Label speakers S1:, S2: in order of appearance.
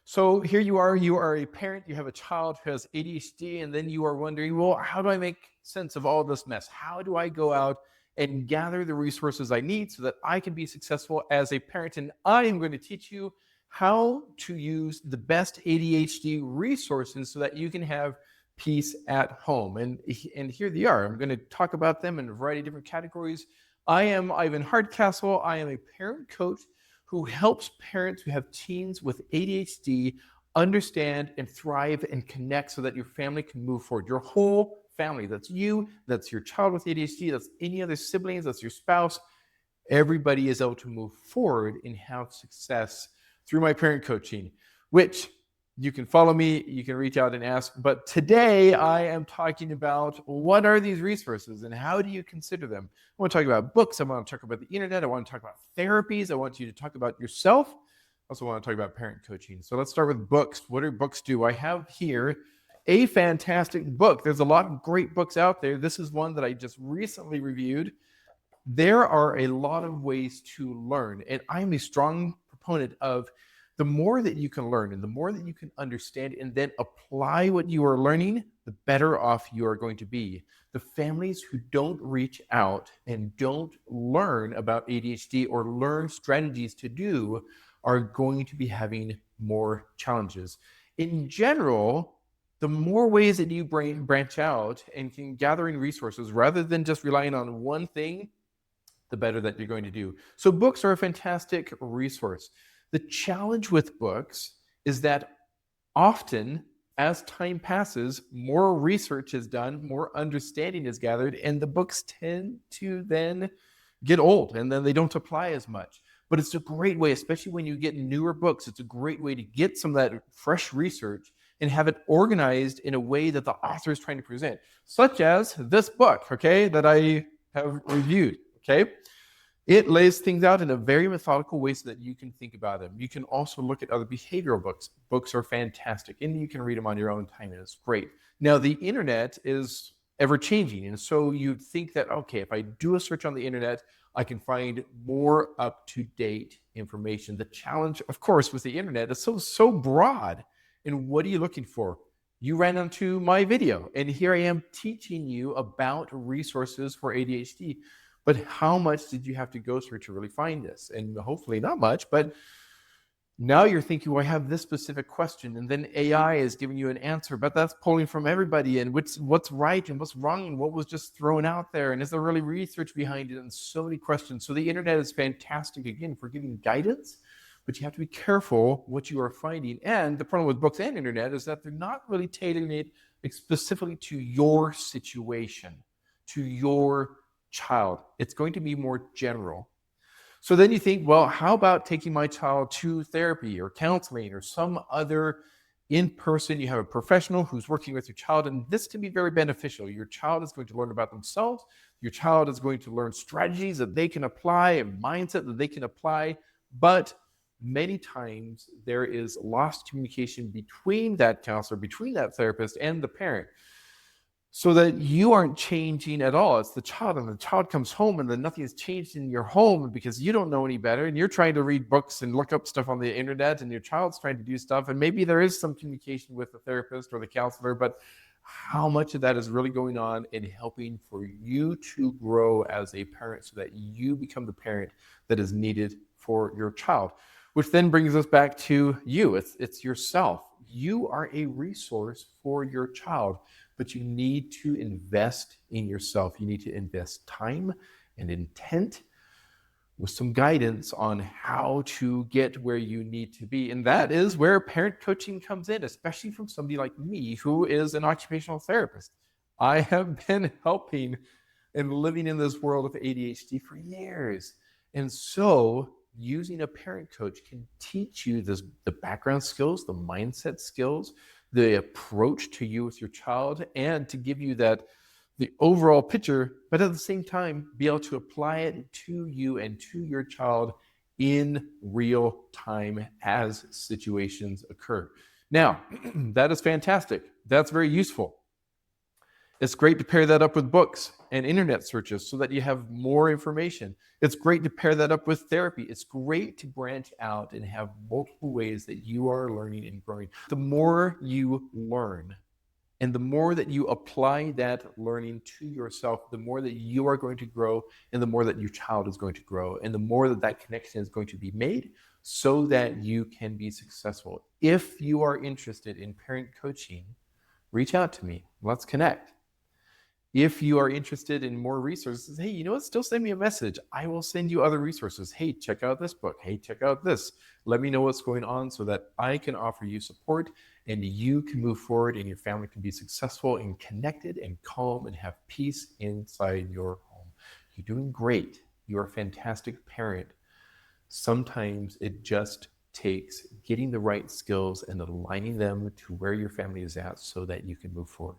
S1: So here you are a parent, you have a child who has ADHD, and then you are wondering, well, how do I make sense of all this mess? How do I go out and gather the resources I need so that I can be successful as a parent? And I am going to teach you how to use the best ADHD resources so that you can have peace at home. And here they are. I'm going to talk about them in a variety of different categories. I am Ivan Hardcastle. I am a parent coach who helps parents who have teens with ADHD understand and thrive and connect so that your family can move forward. Your whole family, that's you, that's your child with ADHD, that's any other siblings, that's your spouse. Everybody is able to move forward and have success through my parent coaching, which you can follow me, you can reach out and ask. But today I am talking about what are these resources and how do you consider them? I want to talk about books. I want to talk about the internet. I want to talk about therapies. I want you to talk about yourself. I also want to talk about parent coaching. So let's start with books. What do books do? I have here a fantastic book. There's a lot of great books out there. This is one that I just recently reviewed. There are a lot of ways to learn, and I'm a strong proponent of the more that you can learn and the more that you can understand and then apply what you are learning, the better off you are going to be. The families who don't reach out and don't learn about ADHD or learn strategies to do are going to be having more challenges. In general, the more ways that you branch out and can gathering resources rather than just relying on one thing, the better that you're going to do. So books are a fantastic resource. The challenge with books is that often, as time passes, more research is done, more understanding is gathered, and the books tend to then get old and then they don't apply as much. But it's a great way, especially when you get newer books, it's a great way to get some of that fresh research and have it organized in a way that the author is trying to present, such as this book, okay, that I have reviewed, okay? It lays things out in a very methodical way so that you can think about them. You can also look at other behavioral books. Books are fantastic, and you can read them on your own time, and it's great. Now, the internet is ever changing, and so you'd think that, okay, if I do a search on the internet, I can find more up-to-date information. The challenge, of course, with the internet is so broad. And what are you looking for? You ran onto my video, and here I am teaching you about resources for ADHD. But how much did you have to go through to really find this? And hopefully not much, but now you're thinking, well, I have this specific question, and then AI is giving you an answer, but that's pulling from everybody, and what's right and what's wrong, and what was just thrown out there, and is there really research behind it, and so many questions. So the internet is fantastic, again, for giving guidance, but you have to be careful what you are finding. And the problem with books and internet is that they're not really tailoring it specifically to your situation, to your child. It's going to be more general. So then you think, well, how about taking my child to therapy or counseling or some other in-person? You have a professional who's working with your child, and this can be very beneficial. Your child is going to learn about themselves. Your child is going to learn strategies that they can apply and mindset that they can apply. But many times there is lost communication between that counselor, between that therapist, and the parent, so that you aren't changing at all. It's the child, and the child comes home and then nothing has changed in your home because you don't know any better, and you're trying to read books and look up stuff on the internet, and your child's trying to do stuff, and maybe there is some communication with the therapist or the counselor, but how much of that is really going on in helping for you to grow as a parent so that you become the parent that is needed for your child? Which then brings us back to you. It's yourself. You are a resource for your child, but you need to invest in yourself. You need to invest time and intent with some guidance on how to get where you need to be. And that is where parent coaching comes in, especially from somebody like me, who is an occupational therapist. I have been helping and living in this world of ADHD for years. And so using a parent coach can teach you the background skills, the mindset skills, the approach to you with your child, and to give you the overall picture, but at the same time, be able to apply it to you and to your child in real time as situations occur. Now, that is fantastic. That's very useful. It's great to pair that up with books and internet searches so that you have more information. It's great to pair that up with therapy. It's great to branch out and have multiple ways that you are learning and growing. The more you learn and the more that you apply that learning to yourself, the more that you are going to grow and the more that your child is going to grow and the more that that connection is going to be made so that you can be successful. If you are interested in parent coaching, reach out to me. Let's connect. If you are interested in more resources, hey, you know what? Still send me a message. I will send you other resources. Hey, check out this book. Hey, check out this. Let me know what's going on so that I can offer you support and you can move forward and your family can be successful and connected and calm and have peace inside your home. You're doing great. You're a fantastic parent. Sometimes it just takes getting the right skills and aligning them to where your family is at so that you can move forward.